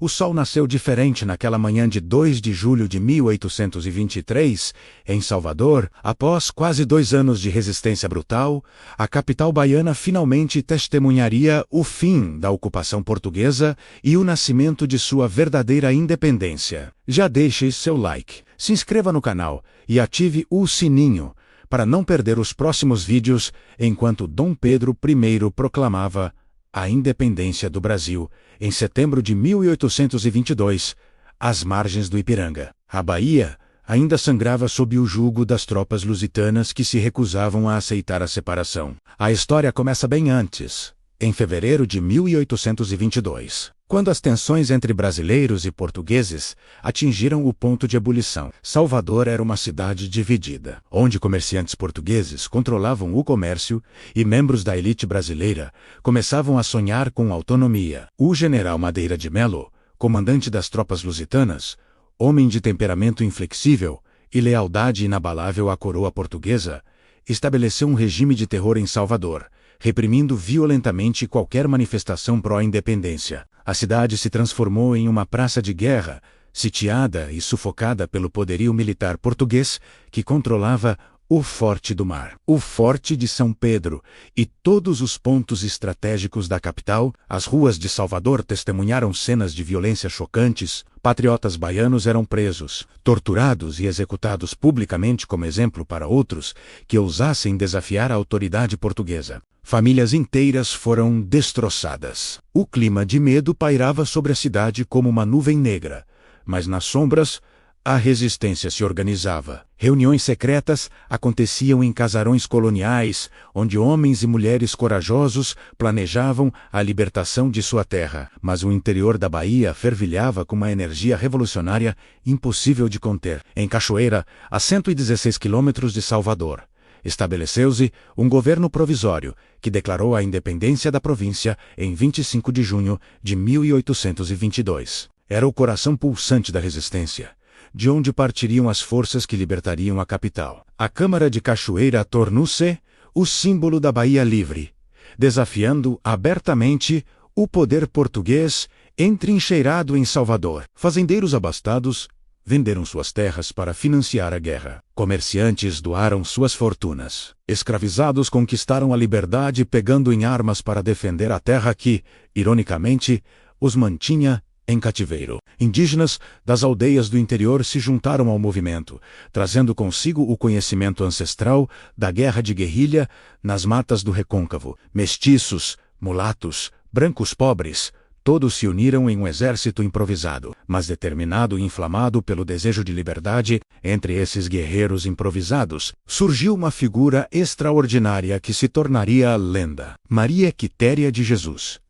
O sol nasceu diferente naquela manhã de 2 de julho de 1823, em Salvador. Após quase 2 anos de resistência brutal, a capital baiana finalmente testemunharia o fim da ocupação portuguesa e o nascimento de sua verdadeira independência. Já deixe seu like, se inscreva no canal e ative o sininho para não perder os próximos vídeos enquanto Dom Pedro I proclamava a independência do Brasil, em setembro de 1822, às margens do Ipiranga. A Bahia ainda sangrava sob o jugo das tropas lusitanas que se recusavam a aceitar a separação. A história começa bem antes, em fevereiro de 1822. Quando as tensões entre brasileiros e portugueses atingiram o ponto de ebulição. Salvador era uma cidade dividida, onde comerciantes portugueses controlavam o comércio e membros da elite brasileira começavam a sonhar com autonomia. O general Madeira de Melo, comandante das tropas lusitanas, homem de temperamento inflexível e lealdade inabalável à coroa portuguesa, estabeleceu um regime de terror em Salvador, reprimindo violentamente qualquer manifestação pró-independência. A cidade se transformou em uma praça de guerra, sitiada e sufocada pelo poderio militar português que controlava o Forte do Mar, o Forte de São Pedro e todos os pontos estratégicos da capital. As ruas de Salvador testemunharam cenas de violência chocantes. Patriotas baianos eram presos, torturados e executados publicamente como exemplo para outros que ousassem desafiar a autoridade portuguesa. Famílias inteiras foram destroçadas. O clima de medo pairava sobre a cidade como uma nuvem negra, mas nas sombras a resistência se organizava. Reuniões secretas aconteciam em casarões coloniais, onde homens e mulheres corajosos planejavam a libertação de sua terra. Mas o interior da Bahia fervilhava com uma energia revolucionária impossível de conter. Em Cachoeira, a 116 quilômetros de Salvador, estabeleceu-se um governo provisório que declarou a independência da província em 25 de junho de 1822. Era o coração pulsante da resistência, de onde partiriam as forças que libertariam a capital. A Câmara de Cachoeira tornou-se o símbolo da Bahia livre, desafiando abertamente o poder português entrincheirado em Salvador. Fazendeiros abastados venderam suas terras para financiar a guerra. Comerciantes doaram suas fortunas. Escravizados conquistaram a liberdade pegando em armas para defender a terra que, ironicamente, os mantinha em cativeiro. Indígenas das aldeias do interior se juntaram ao movimento, trazendo consigo o conhecimento ancestral da guerra de guerrilha nas matas do Recôncavo. Mestiços, mulatos, brancos pobres, todos se uniram em um exército improvisado, mas determinado e inflamado pelo desejo de liberdade. Entre esses guerreiros improvisados, surgiu uma figura extraordinária que se tornaria a lenda: Maria Quitéria de Jesus.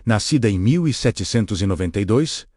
Nascida em 1792,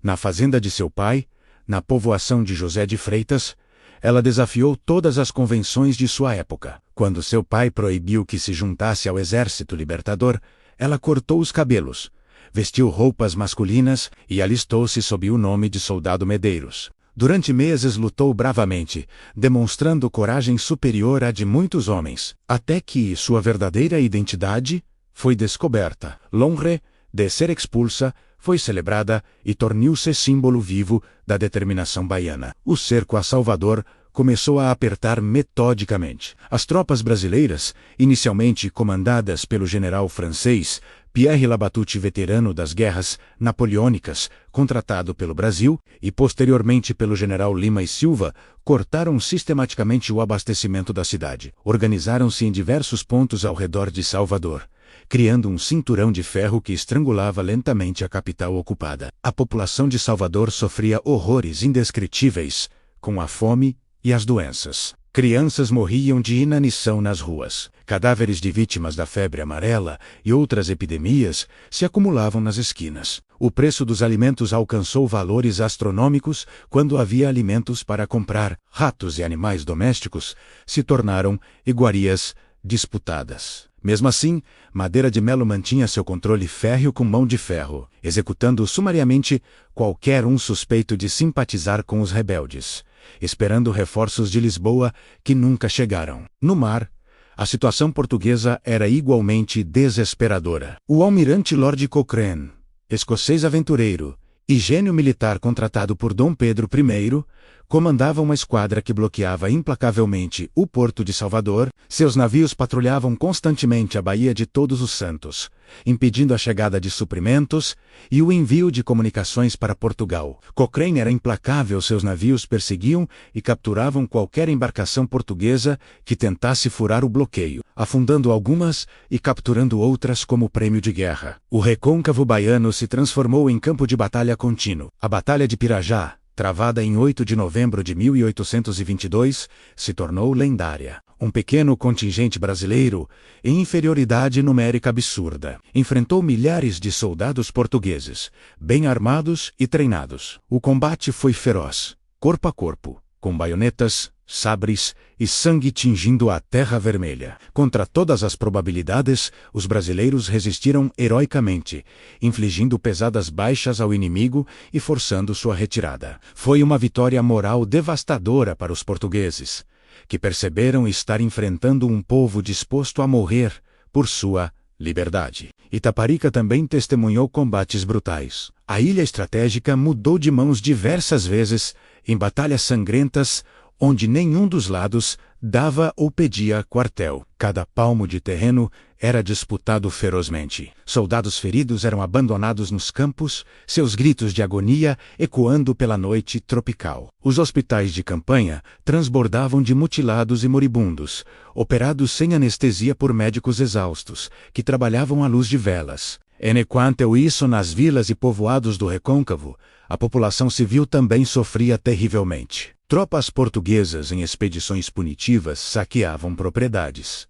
na fazenda de seu pai, na povoação de José de Freitas, ela desafiou todas as convenções de sua época. Quando seu pai proibiu que se juntasse ao exército libertador, ela cortou os cabelos, vestiu roupas masculinas e alistou-se sob o nome de Soldado Medeiros. Durante meses lutou bravamente, demonstrando coragem superior à de muitos homens, até que sua verdadeira identidade foi descoberta. L'honneur de ser expulsa foi celebrada e tornou-se símbolo vivo da determinação baiana. O cerco a Salvador começou a apertar metodicamente. As tropas brasileiras, inicialmente comandadas pelo general francês Pierre Labatut, veterano das guerras napoleônicas, contratado pelo Brasil, e posteriormente pelo general Lima e Silva, cortaram sistematicamente o abastecimento da cidade. Organizaram-se em diversos pontos ao redor de Salvador, criando um cinturão de ferro que estrangulava lentamente a capital ocupada. A população de Salvador sofria horrores indescritíveis, com a fome e as doenças. Crianças morriam de inanição nas ruas. Cadáveres de vítimas da febre amarela e outras epidemias se acumulavam nas esquinas. O preço dos alimentos alcançou valores astronômicos. Quando havia alimentos para comprar, ratos e animais domésticos se tornaram iguarias disputadas. Mesmo assim, Madeira de Melo mantinha seu controle férreo com mão de ferro, executando sumariamente qualquer um suspeito de simpatizar com os rebeldes, esperando reforços de Lisboa que nunca chegaram. No mar, a situação portuguesa era igualmente desesperadora. O almirante Lord Cochrane, escocês aventureiro e gênio militar contratado por Dom Pedro I, comandava uma esquadra que bloqueava implacavelmente o Porto de Salvador. Seus navios patrulhavam constantemente a Baía de Todos os Santos, impedindo a chegada de suprimentos e o envio de comunicações para Portugal. Cochrane era implacável, seus navios perseguiam e capturavam qualquer embarcação portuguesa que tentasse furar o bloqueio, afundando algumas e capturando outras como prêmio de guerra. O recôncavo baiano se transformou em campo de batalha contínuo. A Batalha de Pirajá, travada em 8 de novembro de 1822, se tornou lendária. Um pequeno contingente brasileiro, em inferioridade numérica absurda, enfrentou milhares de soldados portugueses, bem armados e treinados. O combate foi feroz, corpo a corpo, com baionetas, sabres e sangue tingindo a terra vermelha. Contra todas as probabilidades, os brasileiros resistiram heroicamente, infligindo pesadas baixas ao inimigo e forçando sua retirada. Foi uma vitória moral devastadora para os portugueses, que perceberam estar enfrentando um povo disposto a morrer por sua liberdade. Itaparica também testemunhou combates brutais. A ilha estratégica mudou de mãos diversas vezes, em batalhas sangrentas, onde nenhum dos lados dava ou pedia quartel. Cada palmo de terreno era disputado ferozmente. Soldados feridos eram abandonados nos campos, seus gritos de agonia ecoando pela noite tropical. Os hospitais de campanha transbordavam de mutilados e moribundos, operados sem anestesia por médicos exaustos, que trabalhavam à luz de velas. Enquanto isso, nas vilas e povoados do recôncavo, a população civil também sofria terrivelmente. Tropas portuguesas em expedições punitivas saqueavam propriedades,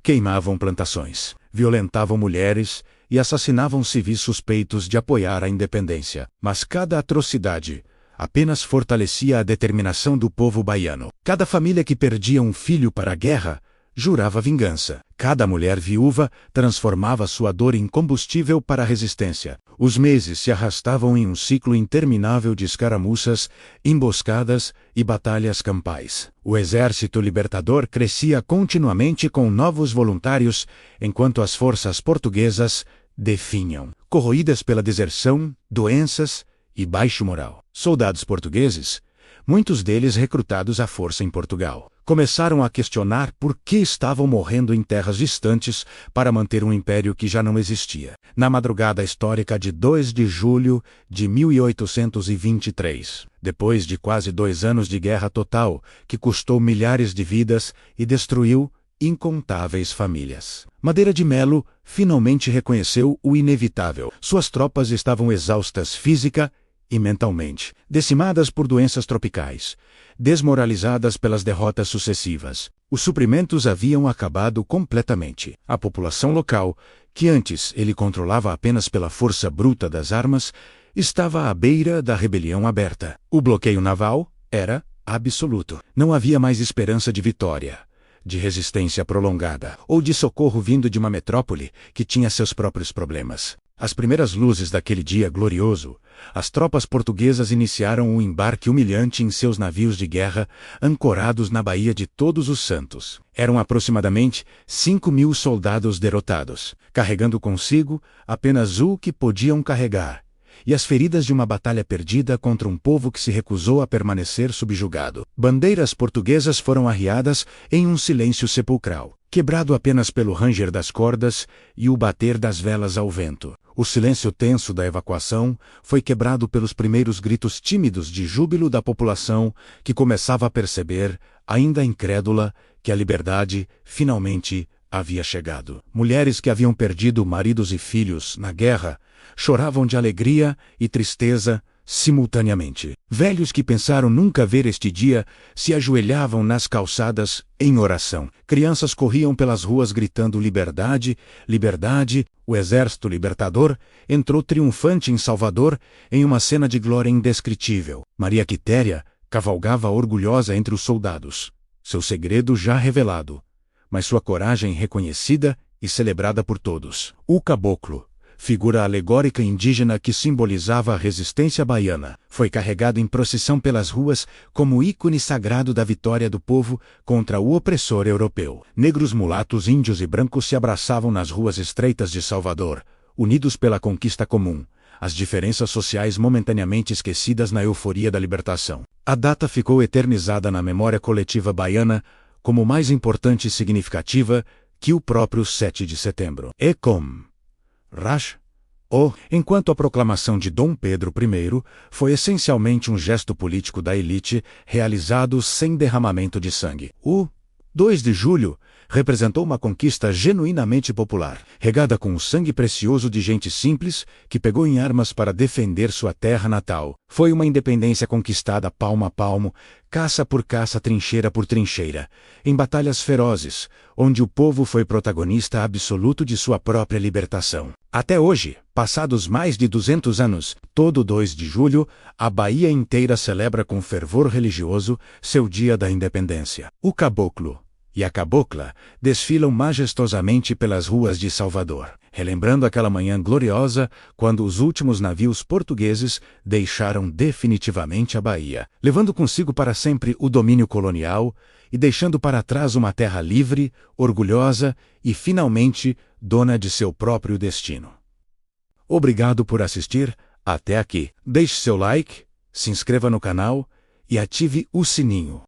queimavam plantações, violentavam mulheres e assassinavam civis suspeitos de apoiar a independência. Mas cada atrocidade apenas fortalecia a determinação do povo baiano. Cada família que perdia um filho para a guerra jurava vingança. Cada mulher viúva transformava sua dor em combustível para a resistência. Os meses se arrastavam em um ciclo interminável de escaramuças, emboscadas e batalhas campais. O exército libertador crescia continuamente com novos voluntários, enquanto as forças portuguesas definham, corroídas pela deserção, doenças e baixo moral. Soldados portugueses, muitos deles recrutados à força em Portugal, começaram a questionar por que estavam morrendo em terras distantes para manter um império que já não existia. Na madrugada histórica de 2 de julho de 1823, depois de quase 2 anos de guerra total, que custou milhares de vidas e destruiu incontáveis famílias, Madeira de Melo finalmente reconheceu o inevitável. Suas tropas estavam exaustas física e mentalmente, decimadas por doenças tropicais, desmoralizadas pelas derrotas sucessivas. Os suprimentos haviam acabado completamente. A população local, que antes ele controlava apenas pela força bruta das armas, estava à beira da rebelião aberta. O bloqueio naval era absoluto. Não havia mais esperança de vitória, de resistência prolongada, ou de socorro vindo de uma metrópole que tinha seus próprios problemas. Às primeiras luzes daquele dia glorioso, as tropas portuguesas iniciaram um embarque humilhante em seus navios de guerra, ancorados na Baía de Todos os Santos. Eram aproximadamente 5.000 soldados derrotados, carregando consigo apenas o que podiam carregar, e as feridas de uma batalha perdida contra um povo que se recusou a permanecer subjugado. Bandeiras portuguesas foram arriadas em um silêncio sepulcral, quebrado apenas pelo ranger das cordas e o bater das velas ao vento. O silêncio tenso da evacuação foi quebrado pelos primeiros gritos tímidos de júbilo da população, que começava a perceber, ainda incrédula, que a liberdade finalmente havia chegado. Mulheres que haviam perdido maridos e filhos na guerra choravam de alegria e tristeza simultaneamente. Velhos que pensaram nunca ver este dia se ajoelhavam nas calçadas em oração. Crianças corriam pelas ruas gritando liberdade, liberdade. O exército libertador entrou triunfante em Salvador em uma cena de glória indescritível. Maria Quitéria cavalgava orgulhosa entre os soldados, seu segredo já revelado, mas sua coragem reconhecida e celebrada por todos. O caboclo, figura alegórica indígena que simbolizava a resistência baiana, foi carregado em procissão pelas ruas como ícone sagrado da vitória do povo contra o opressor europeu. Negros, mulatos, índios e brancos se abraçavam nas ruas estreitas de Salvador, unidos pela conquista comum, as diferenças sociais momentaneamente esquecidas na euforia da libertação. A data ficou eternizada na memória coletiva baiana como mais importante e significativa que o próprio 7 de setembro. E com Rash, enquanto a proclamação de Dom Pedro I foi essencialmente um gesto político da elite realizado sem derramamento de sangue. O 2 de julho representou uma conquista genuinamente popular, regada com o sangue precioso de gente simples que pegou em armas para defender sua terra natal. Foi uma independência conquistada palmo a palmo, caça por caça, trincheira por trincheira, em batalhas ferozes, onde o povo foi protagonista absoluto de sua própria libertação. Até hoje, passados mais de 200 anos, todo 2 de julho, a Bahia inteira celebra com fervor religioso seu dia da independência. O caboclo e a cabocla desfilam majestosamente pelas ruas de Salvador, relembrando aquela manhã gloriosa quando os últimos navios portugueses deixaram definitivamente a Bahia, levando consigo para sempre o domínio colonial e deixando para trás uma terra livre, orgulhosa e, finalmente, dona de seu próprio destino. Obrigado por assistir até aqui. Deixe seu like, se inscreva no canal e ative o sininho.